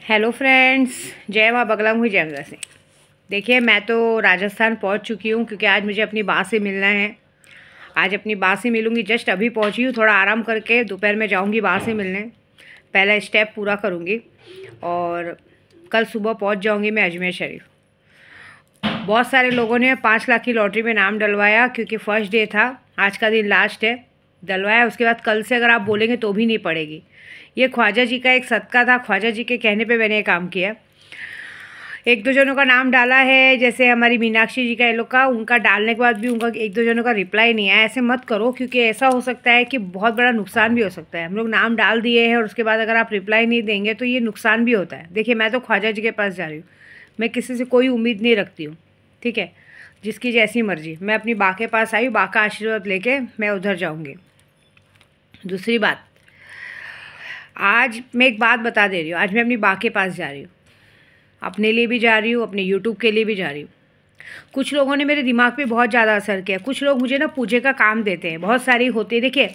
Hello friends, जय माँ बगला हुई जय माता सिंह। देखिए, मैं तो राजस्थान पहुंच चुकी हूं क्योंकि आज मुझे अपनी बा से मिलना है। आज अपनी बा से मिलूंगी। जस्ट अभी पहुंची हूँ, थोड़ा आराम करके दोपहर में जाऊंगी बा से मिलने। पहला स्टेप पूरा करूंगी और कल सुबह पहुंच जाऊंगी मैं अजमेर शरीफ। बहुत सारे लोगों ने 5 लाख की लॉटरी में नाम डलवाया क्योंकि फर्स्ट डे था, आज का दिन लास्ट है। डलवाया, उसके बाद कल से अगर आप बोलेंगे तो भी नहीं पड़ेगी। ये ख्वाजा जी का एक सदका था, ख्वाजा जी के कहने पे मैंने ये काम किया। एक दो जनों का नाम डाला है, जैसे हमारी मीनाक्षी जी का, ये लोग का, उनका डालने के बाद भी उनका एक दो जनों का रिप्लाई नहीं आया। ऐसे मत करो क्योंकि ऐसा हो सकता है कि बहुत बड़ा नुकसान भी हो सकता है। हम लोग नाम डाल दिए हैं और उसके बाद अगर आप रिप्लाई नहीं देंगे तो ये नुकसान भी होता है। देखिए, मैं तो ख्वाजा जी के पास जा रही हूँ, मैं किसी से कोई उम्मीद नहीं रखती हूँ, ठीक है। जिसकी जैसी मर्जी। मैं अपनी बा के पास आई हूँ, बा का आशीर्वाद लेके मैं उधर जाऊँगी। दूसरी बात, आज मैं एक बात बता दे रही हूँ, आज मैं अपनी बा के पास जा रही हूँ, अपने लिए भी जा रही हूँ, अपने यूट्यूब के लिए भी जा रही हूँ। कुछ लोगों ने मेरे दिमाग पे बहुत ज़्यादा असर किया। कुछ लोग मुझे ना पूजे का काम देते हैं, बहुत सारी होती है। देखिए,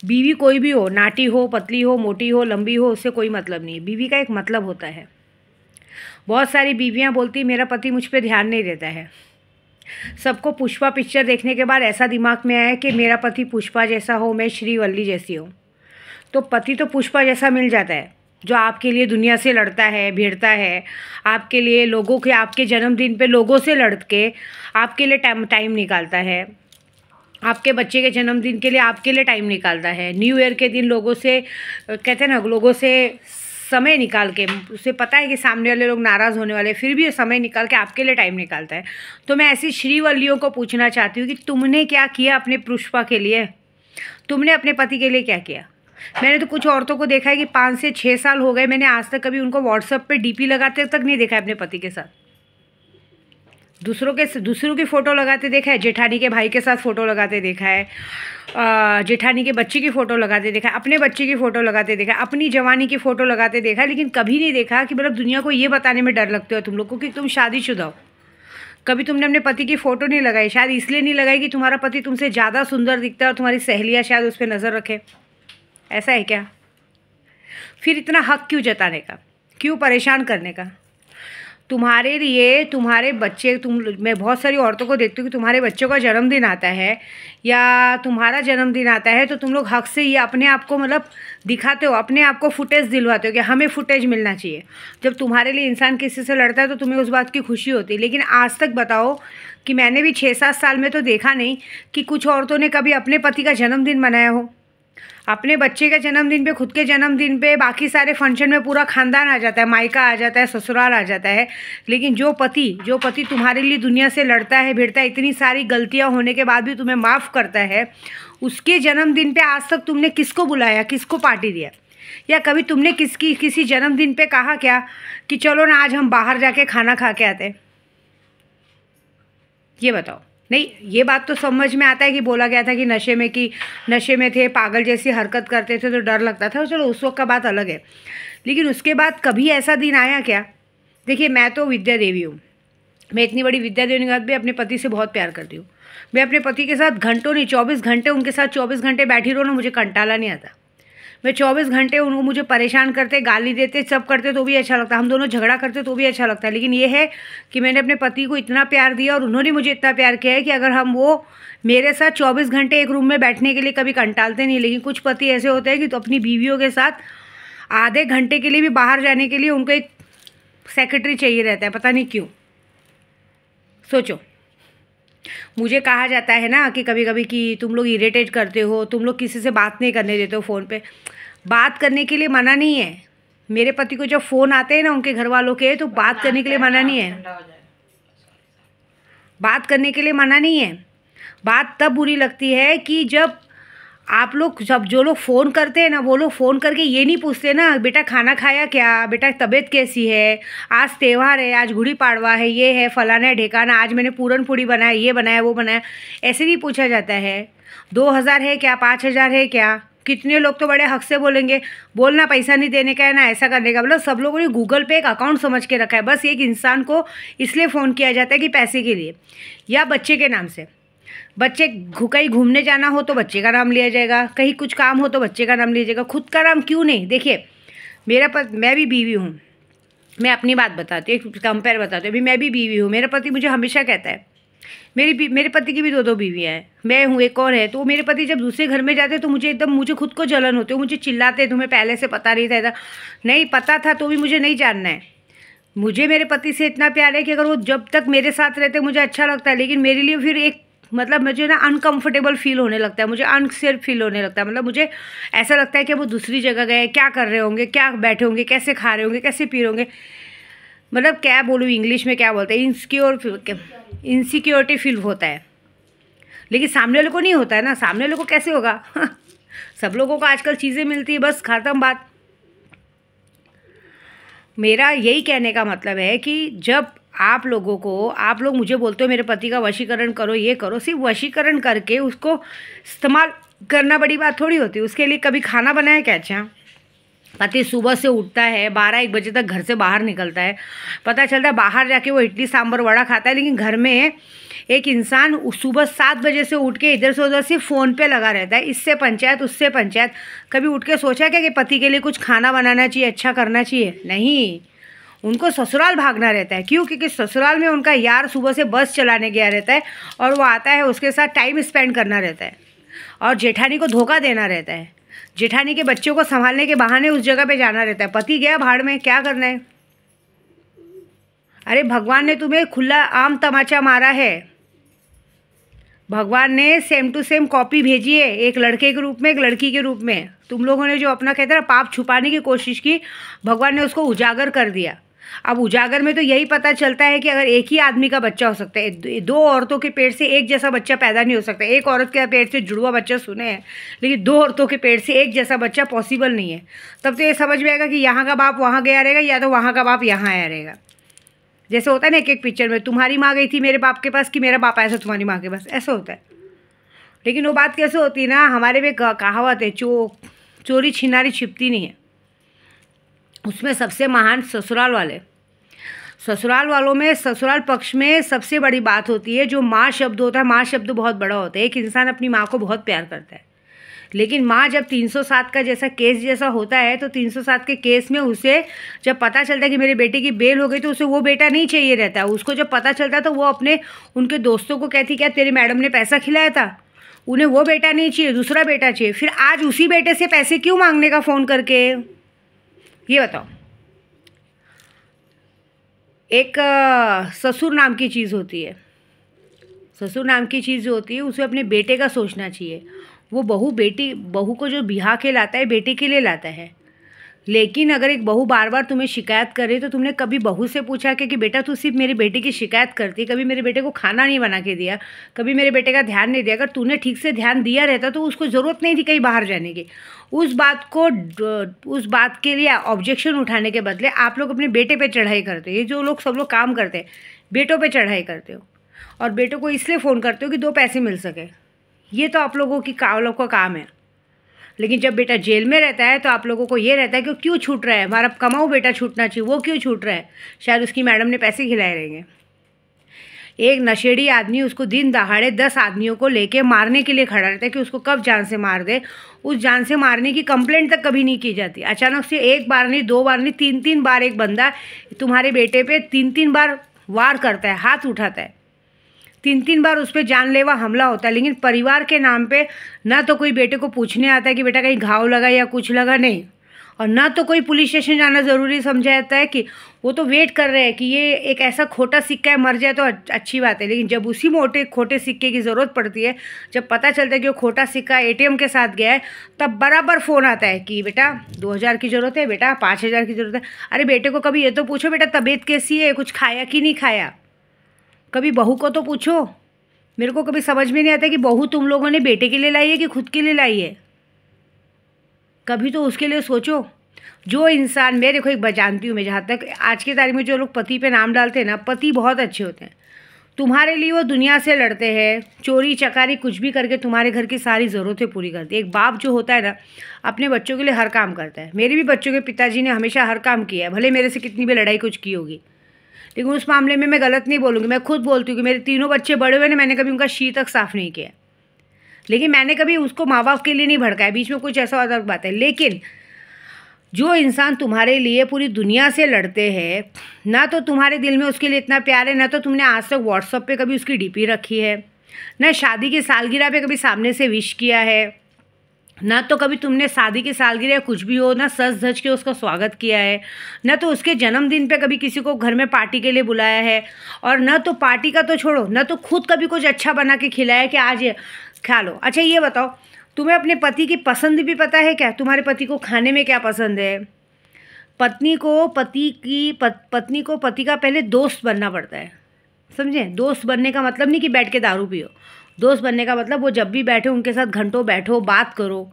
बीवी कोई भी हो, नाटी हो, पतली हो, मोटी हो, लंबी हो, उससे कोई मतलब नहीं है। बीवी का एक मतलब होता है। बहुत सारी बीवियाँ बोलती मेरा पति मुझ पर ध्यान नहीं देता है। सबको पुष्पा पिक्चर देखने के बाद ऐसा दिमाग में आया कि मेरा पति पुष्पा जैसा हो, मैं श्रीवल्ली जैसी हूँ। तो पति तो पुष्पा जैसा मिल जाता है, जो आपके लिए दुनिया से लड़ता है, भिड़ता है, आपके लिए लोगों के, आपके जन्मदिन पे लोगों से लड़ के आपके लिए टाइम निकालता है, आपके बच्चे के जन्मदिन के लिए आपके लिए टाइम निकालता है, न्यू ईयर के दिन लोगों से, कहते हैं ना, लोगों से समय निकाल के, उसे पता है कि सामने वाले लोग नाराज़ होने वाले, फिर भी समय निकाल के आपके लिए टाइम निकालता है। तो मैं ऐसी श्रीवल्लियों को पूछना चाहती हूँ कि तुमने क्या किया अपने पुष्पा के लिए? तुमने अपने पति के लिए क्या किया? मैंने तो कुछ औरतों को देखा है कि 5 से 6 साल हो गए, मैंने आज तक कभी उनको व्हाट्सएप पे डीपी लगाते तक नहीं देखा है अपने पति के साथ। दूसरों की फ़ोटो लगाते देखा है, जेठानी के भाई के साथ फ़ोटो लगाते देखा है, जेठानी के बच्चे की फ़ोटो लगाते देखा है, अपने बच्चे की फ़ोटो लगाते देखा है, अपनी जवानी की फ़ोटो लगाते देखा है। लेकिन कभी नहीं देखा कि मतलब दुनिया को ये बताने में डर लगते हो तुम लोग को कि तुम शादीशुदा हो। कभी तुमने अपने पति की फ़ोटो नहीं लगाई। शायद इसलिए नहीं लगाई कि तुम्हारा पति तुमसे ज़्यादा सुंदर दिखता है और तुम्हारी सहेलियाँ शायद उस पर नज़र रखे। ऐसा है क्या? फिर इतना हक क्यों जताने का, क्यों परेशान करने का? तुम्हारे लिए तुम्हारे बच्चे, मैं बहुत सारी औरतों को देखती हूँ कि तुम्हारे बच्चों का जन्मदिन आता है या तुम्हारा जन्मदिन आता है तो तुम लोग हक से ये अपने आप को मतलब दिखाते हो, अपने आप को फुटेज दिलवाते हो कि हमें फुटेज मिलना चाहिए। जब तुम्हारे लिए इंसान किसी से लड़ता है तो तुम्हें उस बात की खुशी होती है। लेकिन आज तक बताओ कि मैंने भी 6-7 साल में तो देखा नहीं कि कुछ औरतों ने कभी अपने पति का जन्मदिन मनाया हो। अपने बच्चे के जन्मदिन पे, खुद के जन्मदिन पे, बाकी सारे फंक्शन में पूरा खानदान आ जाता है, मायका आ जाता है, ससुराल आ जाता है। लेकिन जो पति तुम्हारे लिए दुनिया से लड़ता है, भिड़ता है, इतनी सारी गलतियां होने के बाद भी तुम्हें माफ़ करता है, उसके जन्मदिन पे आज तक तुमने किसको बुलाया, किसको पार्टी दिया? या कभी तुमने किसी जन्मदिन पे कहा क्या कि चलो ना आज हम बाहर जाके खाना खा के आते? ये बताओ। नहीं, ये बात तो समझ में आता है कि बोला गया था कि नशे में थे, पागल जैसी हरकत करते थे तो डर लगता था, चलो उस वक्त का बात अलग है। लेकिन उसके बाद कभी ऐसा दिन आया क्या? देखिए, मैं तो विद्या देवी हूँ, मैं इतनी बड़ी विद्या देवी के बाद भी अपने पति से बहुत प्यार करती हूँ। मैं अपने पति के साथ घंटों नहीं, 24 घंटे उनके साथ 24 घंटे बैठी रहो ना, मुझे कंटाला नहीं आता। मैं 24 घंटे उनको, मुझे परेशान करते, गाली देते, सब करते तो भी अच्छा लगता, हम दोनों झगड़ा करते तो भी अच्छा लगता है। लेकिन ये है कि मैंने अपने पति को इतना प्यार दिया और उन्होंने मुझे इतना प्यार किया है कि अगर वो मेरे साथ 24 घंटे एक रूम में बैठने के लिए कभी कंटालते नहीं। लेकिन कुछ पति ऐसे होते हैं कि तो अपनी बीवियों के साथ आधे घंटे के लिए भी बाहर जाने के लिए उनको एक सेक्रेटरी चाहिए रहता है, पता नहीं क्यों। सोचो, मुझे कहा जाता है ना कि कभी कभी कि तुम लोग इरिटेट करते हो, तुम लोग किसी से बात नहीं करने देते हो फ़ोन पे। बात करने के लिए मना नहीं है। मेरे पति को जब फ़ोन आते हैं ना उनके घर वालों के, तो बात करने के लिए मना नहीं है। बात करने के लिए मना नहीं है। बात तब बुरी लगती है कि जब आप लोग, सब जो लोग फ़ोन करते हैं ना, वो लोग फ़ोन करके ये नहीं पूछते ना, बेटा खाना खाया क्या, बेटा तबीयत कैसी है, आज त्यौहार है, आज गुड़ी पाड़वा है, ये है, फलाना है, ढेकाना, आज मैंने पूरन पूड़ी बनाया, ये बनाया, वो बनाया। ऐसे नहीं पूछा जाता है। 2000 है क्या, 5000 है क्या? कितने लोग तो बड़े हक से बोलेंगे, बोलना पैसा नहीं देने का है ना, ऐसा करने का। मतलब सब लोगों ने गूगल पे एक अकाउंट समझ के रखा है। बस एक इंसान को इसलिए फ़ोन किया जाता है कि पैसे के लिए या बच्चे के नाम से। बच्चे कहीं घूमने जाना हो तो बच्चे का नाम लिया जाएगा, कहीं कुछ काम हो तो बच्चे का नाम लिया जाएगा, खुद का नाम क्यों नहीं? देखिए, मैं भी बीवी हूँ, मैं अपनी बात बताती हूँ, एक कंपेयर बताती हूँ। अभी मैं भी बीवी हूँ, मेरा पति मुझे हमेशा कहता है, मेरे पति की भी दो बीवियाँ हैं, मैं हूँ, एक और है। तो मेरे पति जब दूसरे घर में जाते तो मुझे खुद को जलन होती है, मुझे चिल्लाते, तुम्हें पहले से पता नहीं था ऐसा। नहीं पता था तो भी मुझे नहीं जानना है। मुझे मेरे पति से इतना प्यार है कि अगर वो जब तक मेरे साथ रहते मुझे अच्छा लगता है, लेकिन मेरे लिए फिर एक मतलब मुझे ना अनकंफर्टेबल फील होने लगता है, मुझे अनसेफ फील होने लगता है। मतलब मुझे ऐसा लगता है कि वो दूसरी जगह गए, क्या कर रहे होंगे, क्या बैठे होंगे, कैसे खा रहे होंगे, कैसे पी रहे होंगे, मतलब क्या बोलूँ इंग्लिश में क्या बोलते हैं, इनसिक्योरिटी फील होता है। लेकिन सामने वाले को नहीं होता है ना, सामने वाले को कैसे होगा सब लोगों को आजकल चीज़ें मिलती है, बस ख़त्म बात। मेरा यही कहने का मतलब है कि जब आप लोग मुझे बोलते हो मेरे पति का वशीकरण करो, ये करो, सिर्फ वशीकरण करके उसको इस्तेमाल करना बड़ी बात थोड़ी होती है। उसके लिए कभी खाना बनाया क्या? अच्छा, पति सुबह से उठता है, 12-1 बजे तक घर से बाहर निकलता है, पता चलता है बाहर जाके वो इडली सांभर वड़ा खाता है, लेकिन घर में एक इंसान सुबह 7 बजे से उठ के इधर से उधर से फ़ोन पे लगा रहता है, इससे पंचायत उससे पंचायत। कभी उठ के सोचा क्या कि पति के लिए कुछ खाना बनाना चाहिए, अच्छा करना चाहिए? नहीं, उनको ससुराल भागना रहता है। क्यों? क्योंकि ससुराल में उनका यार सुबह से बस चलाने गया रहता है और वो आता है, उसके साथ टाइम स्पेंड करना रहता है और जेठानी को धोखा देना रहता है, जेठानी के बच्चों को संभालने के बहाने उस जगह पे जाना रहता है। पति गया भाड़ में, क्या करना है? अरे भगवान ने तुम्हें खुला आम तमाचा मारा है, भगवान ने सेम टू सेम कॉपी भेजी है, एक लड़के के रूप में, एक लड़की के रूप में। तुम लोगों ने जो अपना कहते हैं पाप छुपाने की कोशिश की, भगवान ने उसको उजागर कर दिया। अब उजागर में तो यही पता चलता है कि अगर एक ही आदमी का बच्चा हो सकता है, 2 औरतों के पेट से एक जैसा बच्चा पैदा नहीं हो सकता। एक औरत के पेट से जुड़वा बच्चा सुने हैं, लेकिन 2 औरतों के पेट से एक जैसा बच्चा पॉसिबल नहीं है। तब तो ये समझ में आएगा कि यहाँ का बाप वहाँ गया रहेगा या तो वहाँ का बाप यहाँ आया रहेगा। जैसे होता है ना एक पिक्चर में, तुम्हारी माँ गई थी मेरे बाप के पास कि मेरा बाप आया था तुम्हारी माँ के पास, ऐसा होता है। लेकिन वो बात कैसे होती है ना, हमारे में कहावत है, चोरी छिनारी छिपती नहीं है। उसमें सबसे महान ससुराल वाले, ससुराल वालों में, ससुराल पक्ष में सबसे बड़ी बात होती है जो माँ शब्द होता है। माँ शब्द बहुत बड़ा होता है। एक इंसान अपनी माँ को बहुत प्यार करता है, लेकिन माँ जब 307 का जैसा केस जैसा होता है तो 307 के केस में उसे जब पता चलता है कि मेरे बेटे की बेल हो गई तो उसे वो बेटा नहीं चाहिए रहता है। उसको जब पता चलता है तो वो अपने उनके दोस्तों को कहती क्या तेरी मैडम ने पैसा खिलाया था, उन्हें वो बेटा नहीं चाहिए, दूसरा बेटा चाहिए। फिर आज उसी बेटे से पैसे क्यों मांगने का फ़ोन करके, ये बताओ। एक ससुर नाम की चीज़ होती है, ससुर नाम की चीज़ जो होती है उसे अपने बेटे का सोचना चाहिए। वो बहू को जो बिहा के लाता है बेटे के लिए लाता है। लेकिन अगर एक बहू बार बार तुम्हें शिकायत करे तो तुमने कभी बहू से पूछा कि बेटा तू सिर्फ मेरे बेटे की शिकायत करती, कभी मेरे बेटे को खाना नहीं बना के दिया, कभी मेरे बेटे का ध्यान नहीं दिया। अगर तूने ठीक से ध्यान दिया रहता तो उसको ज़रूरत नहीं थी कहीं बाहर जाने की। उस बात के लिए ऑब्जेक्शन उठाने के बदले आप लोग अपने बेटे पे चढ़ाई करते हो। ये जो लोग सब लोग काम करते हैं, बेटों पे चढ़ाई करते हो और बेटों को इसलिए फ़ोन करते हो कि 2 पैसे मिल सके। ये तो आप लोगों का काम है। लेकिन जब बेटा जेल में रहता है तो आप लोगों को ये रहता है कि क्यों छूट रहा है, हमारा कमाऊ बेटा छूटना चाहिए, वो क्यों छूट रहा है, शायद उसकी मैडम ने पैसे खिलाए रहेंगे। एक नशेड़ी आदमी उसको दिन दहाड़े 10 आदमियों को लेके मारने के लिए खड़ा रहता है कि उसको कब जान से मार दे। उस जान से मारने की कंप्लेंट तक कभी नहीं की जाती। अचानक से 1 बार नहीं, 2 बार नहीं, 3-3 बार एक बंदा तुम्हारे बेटे पे 3-3 बार वार करता है, हाथ उठाता है, 3-3 बार उस पर जानलेवा हमला होता है। लेकिन परिवार के नाम पे ना तो कोई बेटे को पूछने आता है कि बेटा कहीं घाव लगा या कुछ लगा, नहीं, और ना तो कोई पुलिस स्टेशन जाना ज़रूरी समझा जाता है कि वो तो वेट कर रहे हैं कि ये एक ऐसा खोटा सिक्का है, मर जाए तो अच्छी बात है। लेकिन जब उसी खोटे सिक्के की ज़रूरत पड़ती है, जब पता चलता है कि वो खोटा सिक्का ATM के साथ गया है, तब बराबर फ़ोन आता है कि बेटा 2000 की ज़रूरत है, बेटा 5000 की ज़रूरत है। अरे बेटे को कभी ये तो पूछो बेटा तबीयत कैसी है, कुछ खाया कि नहीं खाया। कभी बहू को तो पूछो। मेरे को कभी समझ में नहीं आता कि बहू तुम लोगों ने बेटे के लिए लाई है कि खुद के लिए लाई है। कभी तो उसके लिए सोचो। जो इंसान, मैं देखो एक जानती हूँ मैं, जहाँ तक आज की तारीख में जो लोग पति पे नाम डालते हैं ना, पति बहुत अच्छे होते हैं। तुम्हारे लिए वो दुनिया से लड़ते हैं, चोरी चकारी कुछ भी करके तुम्हारे घर की सारी ज़रूरतें पूरी करते हैं। एक बाप जो होता है ना, अपने बच्चों के लिए हर काम करता है। मेरे भी बच्चों के पिताजी ने हमेशा हर काम किया है, भले मेरे से कितनी भी लड़ाई कुछ की होगी, लेकिन उस मामले में मैं गलत नहीं बोलूँगी। मैं खुद बोलती हूँ कि मेरे 3 बच्चे बड़े हुए ने, मैंने कभी उनका शी तक साफ़ नहीं किया, लेकिन मैंने कभी उसको माँ बाप के लिए नहीं भड़काया। बीच में कुछ ऐसा अलग बात है। लेकिन जो इंसान तुम्हारे लिए पूरी दुनिया से लड़ते हैं, ना तो तुम्हारे दिल में उसके लिए इतना प्यार है, ना तो तुमने आज तक व्हाट्सएप पे कभी उसकी डीपी रखी है, ना शादी की सालगिरह पे कभी सामने से विश किया है, ना तो कभी तुमने शादी की सालगिरह या कुछ भी हो ना सज धज के उसका स्वागत किया है, ना तो उसके जन्मदिन पे कभी किसी को घर में पार्टी के लिए बुलाया है, और ना तो पार्टी का तो छोड़ो, ना तो खुद कभी कुछ अच्छा बना के खिलाया कि आज ये खा लो। अच्छा ये बताओ, तुम्हें अपने पति की पसंद भी पता है क्या? तुम्हारे पति को खाने में क्या पसंद है? पत्नी को पति का पहले दोस्त बनना पड़ता है, समझे? दोस्त बनने का मतलब नहीं कि बैठ के दारू पियो। दोस्त बनने का मतलब वो जब भी बैठे उनके साथ घंटों बैठो, बात करो।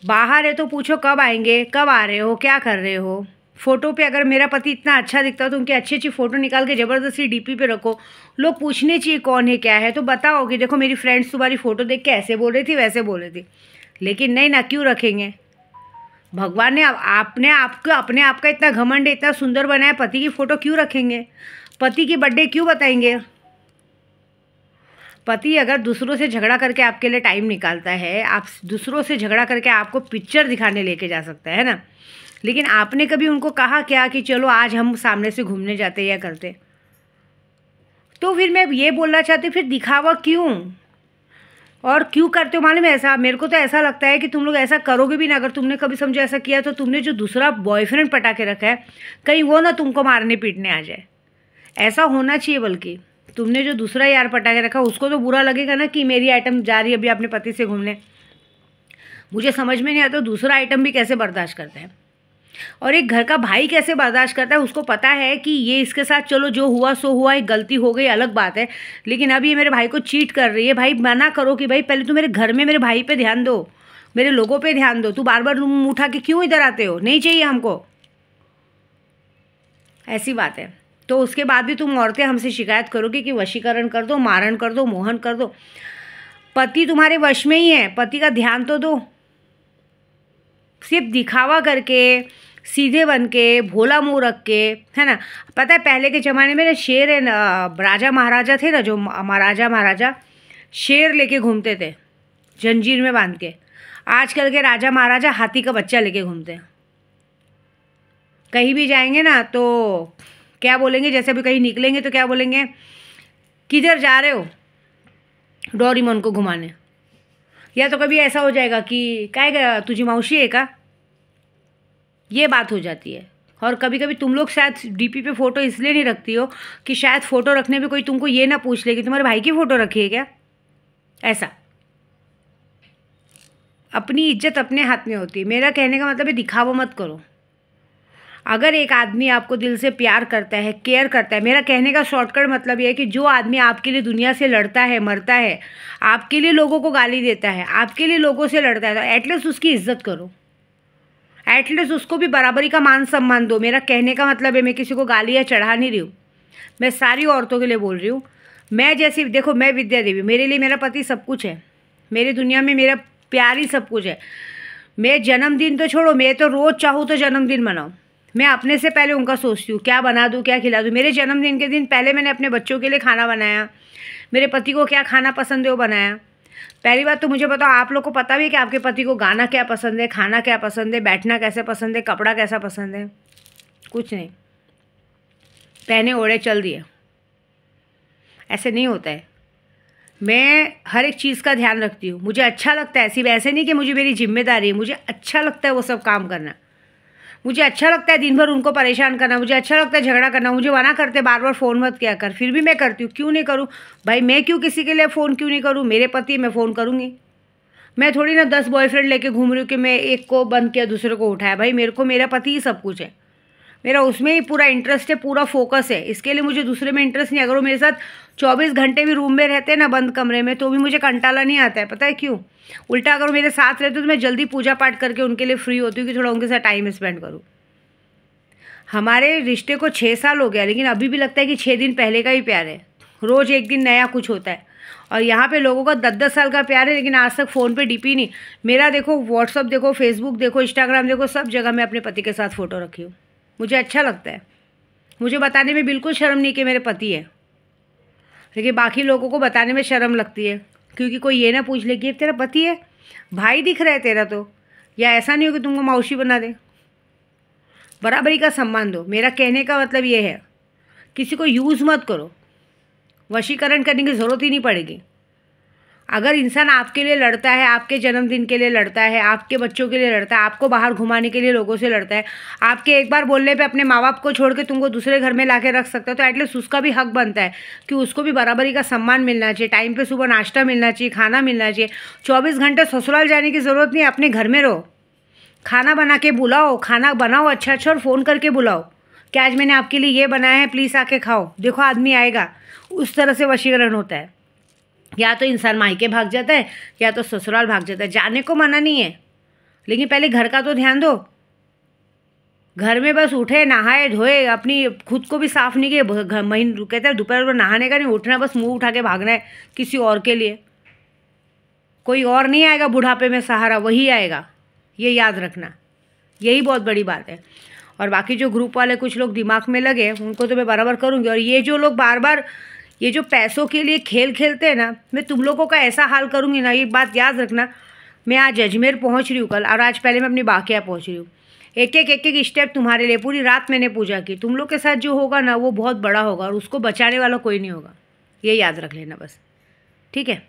बाहर है तो पूछो कब आएंगे, कब आ रहे हो, क्या कर रहे हो। फ़ोटो पे अगर मेरा पति इतना अच्छा दिखता तो उनकी अच्छी अच्छी फ़ोटो निकाल के ज़बरदस्ती डीपी पे रखो, लोग पूछने चाहिए कौन है क्या है, तो बताओ कि देखो मेरी फ्रेंड्स तुम्हारी फ़ोटो देख के ऐसे बोल रही थी, वैसे बोल रही थी। लेकिन नहीं ना, क्यों रखेंगे? भगवान ने आपने आपको अपने आप का इतना घमंड, इतना सुंदर बनाया, पति की फ़ोटो क्यों रखेंगे? पति की बर्थडे क्यों बताएंगे? पति अगर दूसरों से झगड़ा करके आपके लिए टाइम निकालता है, आप दूसरों से झगड़ा करके आपको पिक्चर दिखाने लेके जा सकता है ना, लेकिन आपने कभी उनको कहा क्या कि चलो आज हम सामने से घूमने जाते या करते? तो फिर मैं ये बोलना चाहती हूँ, फिर दिखावा क्यों और क्यों करते हो मालूम है? ऐसा मेरे को तो ऐसा लगता है कि तुम लोग ऐसा करोगे भी ना, अगर तुमने कभी समझो ऐसा किया तो तुमने जो दूसरा बॉयफ्रेंड पटा के रखा है, कहीं वो ना तुमको मारने पीटने आ जाए। ऐसा होना चाहिए, बल्कि तुमने जो दूसरा यार पटा के रखा उसको तो बुरा लगेगा ना कि मेरी आइटम जा रही है अभी अपने पति से घूमने। मुझे समझ में नहीं आता दूसरा आइटम भी कैसे बर्दाश्त करता है, और एक घर का भाई कैसे बर्दाश्त करता है। उसको पता है कि ये इसके साथ चलो जो हुआ सो हुआ, एक गलती हो गई अलग बात है, लेकिन अब ये मेरे भाई को चीट कर रही है। भाई मना करो कि भाई पहले तो मेरे घर में मेरे भाई पे ध्यान दो, मेरे लोगों पे ध्यान दो। तू बार बार रूम उठा के क्यों इधर आते हो? नहीं चाहिए हमको, ऐसी बात है। तो उसके बाद भी तुम औरतें हमसे शिकायत करोगे कि वशीकरण कर दो, मारण कर दो, मोहन कर दो। पति तुम्हारे वश में ही है, पति का ध्यान तो दो। सिर्फ दिखावा करके, सीधे बन के, भोला मुंह रख के, है ना। पता है पहले के ज़माने में ना शेर है ना, राजा महाराजा थे ना, जो महाराजा महाराजा शेर लेके घूमते थे जंजीर में बांध के। आजकल के राजा महाराजा हाथी का बच्चा लेके घूमते हैं। कहीं भी जाएंगे ना तो क्या बोलेंगे, जैसे अभी कहीं निकलेंगे तो क्या बोलेंगे, किधर जा रहे हो? डोरेमोन को घुमाने। या तो कभी ऐसा हो जाएगा कि क्या तुझी मौसी है का, ये बात हो जाती है। और कभी कभी तुम लोग शायद डीपी पे फ़ोटो इसलिए नहीं रखती हो कि शायद फ़ोटो रखने पे कोई तुमको ये ना पूछ ले कि तुम्हारे भाई की फ़ोटो रखी है क्या। ऐसा अपनी इज्जत अपने हाथ में होती है। मेरा कहने का मतलब है दिखावा मत करो। अगर एक आदमी आपको दिल से प्यार करता है, केयर करता है, मेरा कहने का शॉर्टकट मतलब ये है कि जो आदमी आपके लिए दुनिया से लड़ता है, मरता है, आपके लिए लोगों को गाली देता है, आपके लिए लोगों से लड़ता है, तो एटलीस्ट उसकी इज्जत करो, एटलीस्ट उसको भी बराबरी का मान सम्मान दो। मेरा कहने का मतलब है, मैं किसी को गालियाँ चढ़ा नहीं रही हूँ, मैं सारी औरतों के लिए बोल रही हूँ। मैं जैसी देखो, मैं विद्या देवी, मेरे लिए मेरा पति सब कुछ है, मेरी दुनिया में मेरा प्यार ही सब कुछ है। मैं जन्मदिन तो छोड़ो, मैं तो रोज़ चाहूँ तो जन्मदिन मनाऊँ। मैं अपने से पहले उनका सोचती हूँ क्या बना दूँ, क्या खिला दूँ। मेरे जन्मदिन के दिन पहले मैंने अपने बच्चों के लिए खाना बनाया, मेरे पति को क्या खाना पसंद है वो बनाया। पहली बात तो मुझे बताओ, आप लोग को पता भी है कि आपके पति को गाना क्या पसंद है, खाना क्या पसंद है, बैठना कैसे पसंद है, कपड़ा कैसा पसंद है? कुछ नहीं, पहने ओढ़े चल दिए। ऐसे नहीं होता है। मैं हर एक चीज़ का ध्यान रखती हूँ, मुझे अच्छा लगता है। सिर्फ ऐसे नहीं कि मुझे मेरी जिम्मेदारी है, मुझे अच्छा लगता है वो सब काम करना। मुझे अच्छा लगता है दिन भर उनको परेशान करना, मुझे अच्छा लगता है झगड़ा करना। मुझे मना करते बार बार फ़ोन मत किया कर, फिर भी मैं करती हूँ। क्यों नहीं करूँ भाई? मैं क्यों किसी के लिए फ़ोन क्यों नहीं करूँ? मेरे पति, मैं फ़ोन करूँगी। मैं थोड़ी ना 10 बॉयफ्रेंड लेके घूम रही हूँ कि मैं एक को बंद किया दूसरे को उठाया। भाई मेरे को मेरा पति ही सब कुछ है, मेरा उसमें ही पूरा इंटरेस्ट है, पूरा फोकस है। इसके लिए मुझे दूसरे में इंटरेस्ट नहीं। अगर वो मेरे साथ 24 घंटे भी रूम में रहते हैं ना, बंद कमरे में, तो भी मुझे कंटाला नहीं आता है। पता है क्यों? उल्टा अगर वो मेरे साथ रहते तो मैं जल्दी पूजा पाठ करके उनके लिए फ्री होती हूँ कि थोड़ा उनके साथ टाइम स्पेंड करूँ। हमारे रिश्ते को 6 साल हो गया, लेकिन अभी भी लगता है कि 6 दिन पहले का ही प्यार है। रोज़ एक दिन नया कुछ होता है। और यहाँ पे लोगों का 10-10 साल का प्यार है, लेकिन आज तक फ़ोन पे डीपी नहीं। मेरा देखो, व्हाट्सअप देखो, फेसबुक देखो, इंस्टाग्राम देखो, सब जगह मैं अपने पति के साथ फ़ोटो रखी हूँ। मुझे अच्छा लगता है, मुझे बताने में बिल्कुल शर्म नहीं कि मेरे पति है। लेकिन बाकी लोगों को बताने में शर्म लगती है, क्योंकि कोई ये ना पूछ ले कि तेरा पति है, भाई दिख रहा है तेरा तो, या ऐसा नहीं हो कि तुमको मौसी बना दे। बराबरी का सम्मान दो। मेरा कहने का मतलब ये है, किसी को यूज़ मत करो, वशीकरण करने की ज़रूरत ही नहीं पड़ेगी। अगर इंसान आपके लिए लड़ता है, आपके जन्मदिन के लिए लड़ता है, आपके बच्चों के लिए लड़ता है, आपको बाहर घुमाने के लिए लोगों से लड़ता है, आपके एक बार बोलने पे अपने माँ बाप को छोड़ के तुमको दूसरे घर में ला के रख सकता है, तो एटलीस्ट उसका भी हक बनता है कि उसको भी बराबरी का सम्मान मिलना चाहिए। टाइम पे सुबह नाश्ता मिलना चाहिए, खाना मिलना चाहिए। 24 घंटे ससुराल जाने की ज़रूरत नहीं है, अपने घर में रहो, खाना बना के बुलाओ, खाना बनाओ अच्छा अच्छा और फ़ोन करके बुलाओ कि आज मैंने आपके लिए ये बनाया है, प्लीज़ आके खाओ, देखो आदमी आएगा। उस तरह से वशीकरण होता है। या तो इंसान मायके भाग जाता है या तो ससुराल भाग जाता है। जाने को मना नहीं है, लेकिन पहले घर का तो ध्यान दो। घर में बस उठे, नहाए धोए, अपनी खुद को भी साफ़ नहीं किए, महीने कहते हैं दोपहर में नहाने का नहीं, उठना बस मुंह उठा के भागना है किसी और के लिए। कोई और नहीं आएगा बुढ़ापे में सहारा, वही आएगा, ये याद रखना। यही बहुत बड़ी बात है। और बाकी जो ग्रुप वाले कुछ लोग दिमाग में लगे, उनको तो मैं बराबर करूँगी। और ये जो लोग बार बार ये जो पैसों के लिए खेल खेलते हैं ना, मैं तुम लोगों का ऐसा हाल करूँगी ना, ये बात याद रखना। मैं आज अजमेर पहुँच रही हूँ कल, और आज पहले मैं अपनी बाकिया पहुँच रही हूँ। एक एक स्टेप तुम्हारे लिए, पूरी रात मैंने पूजा की। तुम लोग के साथ जो होगा ना वो बहुत बड़ा होगा, और उसको बचाने वाला कोई नहीं होगा, ये याद रख लेना बस, ठीक है।